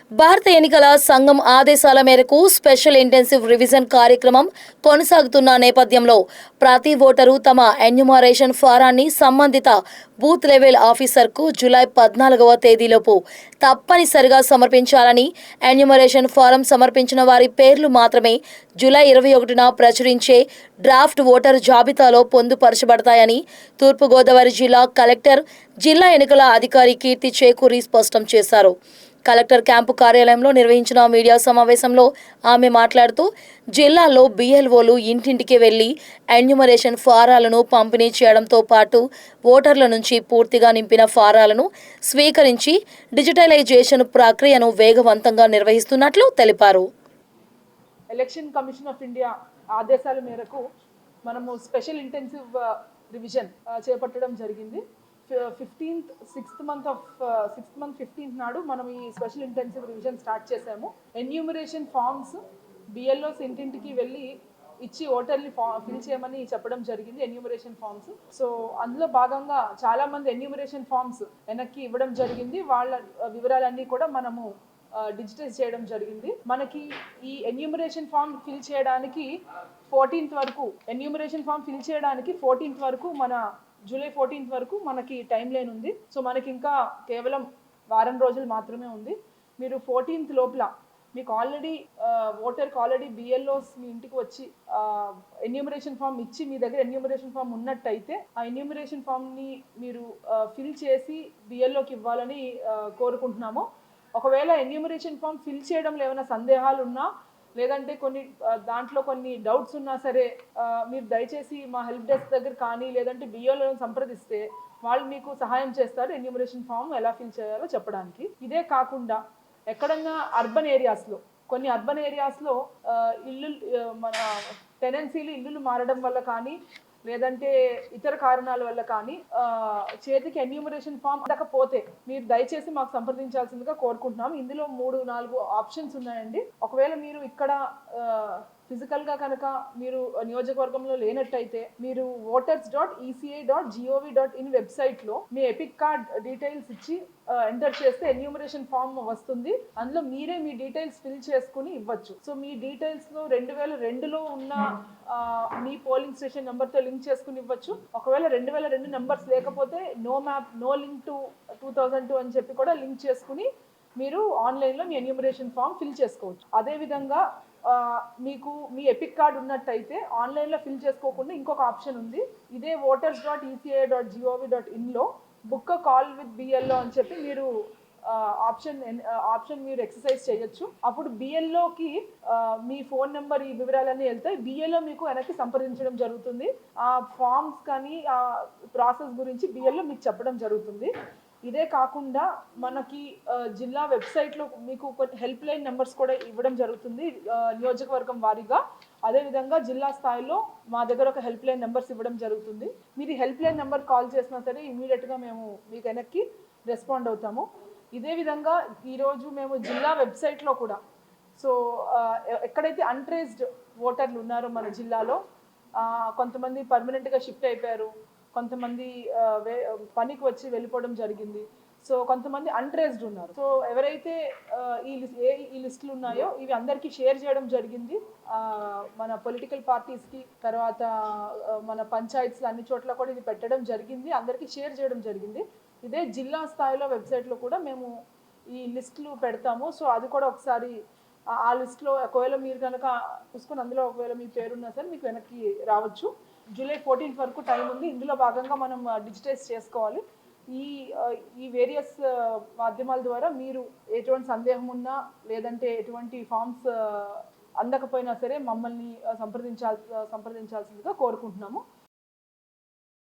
భారత ఎన్నికల సంఘం ఆదేశాల మేరకు స్పెషల్ ఇంటెన్సివ్ రివిజన్ కార్యక్రమం కొనసాగుతున్న నేపథ్యంలో ప్రతి ఓటరు తమ ఎన్యూమరేషన్ ఫారాన్ని సంబంధిత బూత్ లెవెల్ ఆఫీసర్కు జూలై 14వ తేదీలోపు తప్పనిసరిగా సమర్పించాలని, ఎన్యూమరేషన్ ఫారం సమర్పించిన వారి పేర్లు మాత్రమే జూలై 21న ప్రచురించే డ్రాఫ్ట్ ఓటర్ జాబితాలో పొందుపరచబడతాయని తూర్పుగోదావరి జిల్లా కలెక్టర్, జిల్లా ఎన్నికల అధికారి కీర్తి చేకూరి స్పష్టం చేశారు. కలెక్టర్ క్యాంపు కార్యాలయంలో నిర్వహించిన మీడియా సమావేశంలో ఆమె మాట్లాడుతూ, జిల్లాలో బిఎల్ఓలు ఇంటింటికి వెళ్లి ఎన్యూమరేషన్ ఫారాలను పంపిణీ చేయడంతో పాటు ఓటర్ల నుంచి పూర్తిగా నింపిన ఫారాలను స్వీకరించి డిజిటలైజేషన్ ప్రక్రియను వేగవంతంగా నిర్వహిస్తున్నట్లు తెలిపారు. ఎలక్షన్ కమిషన్ ఆఫ్ ఇండియా ఆదేశాల మేరకు మనము స్పెషల్ ఇంటెన్సివ్ రివిజన్ చేపట్టడం జరిగింది. 6th మంత్ 15th నాడు మనం ఈ స్పెషల్ ఇంటెన్సివ్ రివిజన్ స్టార్ట్ చేసాము. ఎన్యూమరేషన్ ఫామ్స్ బిఎల్ఓస్ ఇంటింటికి వెళ్ళి ఇచ్చి ఓటర్ని ఫిల్ చేయమని చెప్పడం జరిగింది. Enumeration forms. సో అందులో భాగంగా చాలా మంది ఎన్యూమరేషన్ ఫామ్స్ వెనక్కి ఇవ్వడం జరిగింది. వాళ్ళ వివరాలన్నీ కూడా మనము డిజిటైజ్ చేయడం జరిగింది. మనకి ఈ ఎన్యూమరేషన్ ఫామ్ ఫిల్ చేయడానికి 14th వరకు మన జూలై 14th వరకు మనకి టైం లైన్ ఉంది. సో మనకి ఇంకా కేవలం వారం రోజులు మాత్రమే ఉంది. మీరు 14th లోపల మీకు ఓటర్కి ఆల్రెడీ బిఎల్ఓస్ మీ ఇంటికి వచ్చి ఎన్యూమరేషన్ ఫామ్ ఇచ్చి మీ దగ్గర ఎన్యూమరేషన్ ఫామ్ ఉన్నట్టయితే ఆ ఎన్యూమరేషన్ ఫామ్ని మీరు ఫిల్ చేసి బిఎల్ఓకి ఇవ్వాలని కోరుకుంటున్నాము. ఒకవేళ ఎన్యూమరేషన్ ఫామ్ ఫిల్ చేయడంలో ఏమైనా సందేహాలు ఉన్నా, లేదంటే దాంట్లో కొన్ని డౌట్స్ ఉన్నా సరే మీరు దయచేసి మా హెల్ప్ డెస్క్ దగ్గర కానీ లేదంటే బిఎల్ఓలను సంప్రదిస్తే వాళ్ళు మీకు సహాయం చేస్తారు ఎన్యూమరేషన్ ఫామ్ ఎలా ఫిల్ చేయాలో చెప్పడానికి. ఇదే కాకుండా ఎక్కడన్నా కొన్ని అర్బన్ ఏరియాస్లో మన టెనెన్సీలు ఇల్లులు మారడం వల్ల కానీ లేదంటే ఇతర కారణాల వల్ల కానీ చేతికి ఎన్యూమరేషన్ ఫామ్ అందకపోతే మీరు దయచేసి మాకు సంప్రదించాల్సిందిగా కోరుకుంటున్నాం. ఇందులో 3-4 ఆప్షన్స్ ఉన్నాయండి. ఒకవేళ మీరు ఇక్కడ ఫిజికల్గా కనుక మీరు నియోజకవర్గంలో లేనట్టయితే మీరు voters.eci.gov.in వెబ్సైట్లో మీ ఎపిక్ కార్డ్ డీటెయిల్స్ ఇచ్చి ఎంటర్ చేస్తే ఎన్యూమరేషన్ ఫామ్ వస్తుంది. అందులో మీరే మీ డీటెయిల్స్ ఫిల్ చేసుకుని ఇవ్వచ్చు. సో మీ డీటెయిల్స్లో 2002లో ఉన్న మీ పోలింగ్ స్టేషన్ నెంబర్తో లింక్ చేసుకుని ఇవ్వచ్చు. ఒకవేళ 2002 నెంబర్స్ లేకపోతే నో లింక్ టు 2002 అని చెప్పి కూడా లింక్ చేసుకుని మీరు ఆన్లైన్లో మీ ఎన్యూమరేషన్ ఫామ్ ఫిల్ చేసుకోవచ్చు. అదేవిధంగా మీకు మీ ఎపిక్ కార్డ్ ఉన్నట్టయితే ఆన్లైన్లో ఫిల్ చేసుకోకుండా ఇంకొక ఆప్షన్ ఉంది. ఇదే voters.eci.gov.inలో బుక్ కాల్ విత్ బిఎల్ఓ అని చెప్పి మీరు ఆప్షన్ మీరు ఎక్సర్సైజ్ చేయొచ్చు. అప్పుడు బిఎల్ఓకి మీ ఫోన్ నెంబర్ ఈ వివరాలన్నీ వెళ్తాయి. బిఎల్ఓ మీకు వెనక్కి సంప్రదించడం జరుగుతుంది. ఆ ఫామ్స్ కానీ ఆ ప్రాసెస్ గురించి బిఎల్ఓ మీకు చెప్పడం జరుగుతుంది. ఇదే కాకుండా మనకి జిల్లా వెబ్సైట్లో మీకు కొన్ని హెల్ప్ లైన్ నెంబర్స్ కూడా ఇవ్వడం జరుగుతుంది నియోజకవర్గం వారీగా. అదేవిధంగా జిల్లా స్థాయిలో మా దగ్గర ఒక హెల్ప్ లైన్ నెంబర్స్ ఇవ్వడం జరుగుతుంది. మీరు హెల్ప్ లైన్ నెంబర్ కాల్ చేసినా సరే ఇమీడియట్గా మేము మీకు వెనక్కి రెస్పాండ్ అవుతాము. ఇదే విధంగా ఈరోజు మేము జిల్లా వెబ్సైట్లో కూడా ఎక్కడైతే అన్ట్రేస్డ్ ఓటర్లు ఉన్నారో మన జిల్లాలో కొంతమంది పర్మనెంట్గా షిఫ్ట్ అయిపోయారు, కొంతమంది పనికి వచ్చి వెళ్ళిపోవడం జరిగింది. సో కొంతమంది అన్ట్రేస్డ్ ఉన్నారు. సో ఎవరైతే ఈ లిస్టులు ఉన్నాయో ఇవి అందరికీ షేర్ చేయడం జరిగింది. మన పొలిటికల్ పార్టీస్కి, తర్వాత మన పంచాయత్స్లో అన్ని చోట్ల కూడా ఇది పెట్టడం జరిగింది, అందరికీ షేర్ చేయడం జరిగింది. ఇదే జిల్లా స్థాయిలో వెబ్సైట్లో కూడా మేము ఈ లిస్టులు పెడతాము. సో అది కూడా ఒకసారి ఆ లిస్ట్లో ఒకవేళ మీరు కనుక చూసుకుని అందులో ఒకవేళ మీ పేరున్నా సరే మీకు వెనక్కి రావచ్చు. జూలై 14th వరకు టైం ఉంది. ఇందులో భాగంగా మనం డిజిటైజ్ చేసుకోవాలి. ఈ వేరియస్ మాధ్యమాల ద్వారా మీరు ఎటువంటి సందేహం ఉన్నా లేదంటే ఎటువంటి ఫామ్స్ అందకపోయినా సరే మమ్మల్ని సంప్రదించాల్సిందిగా కోరుకుంటున్నాము.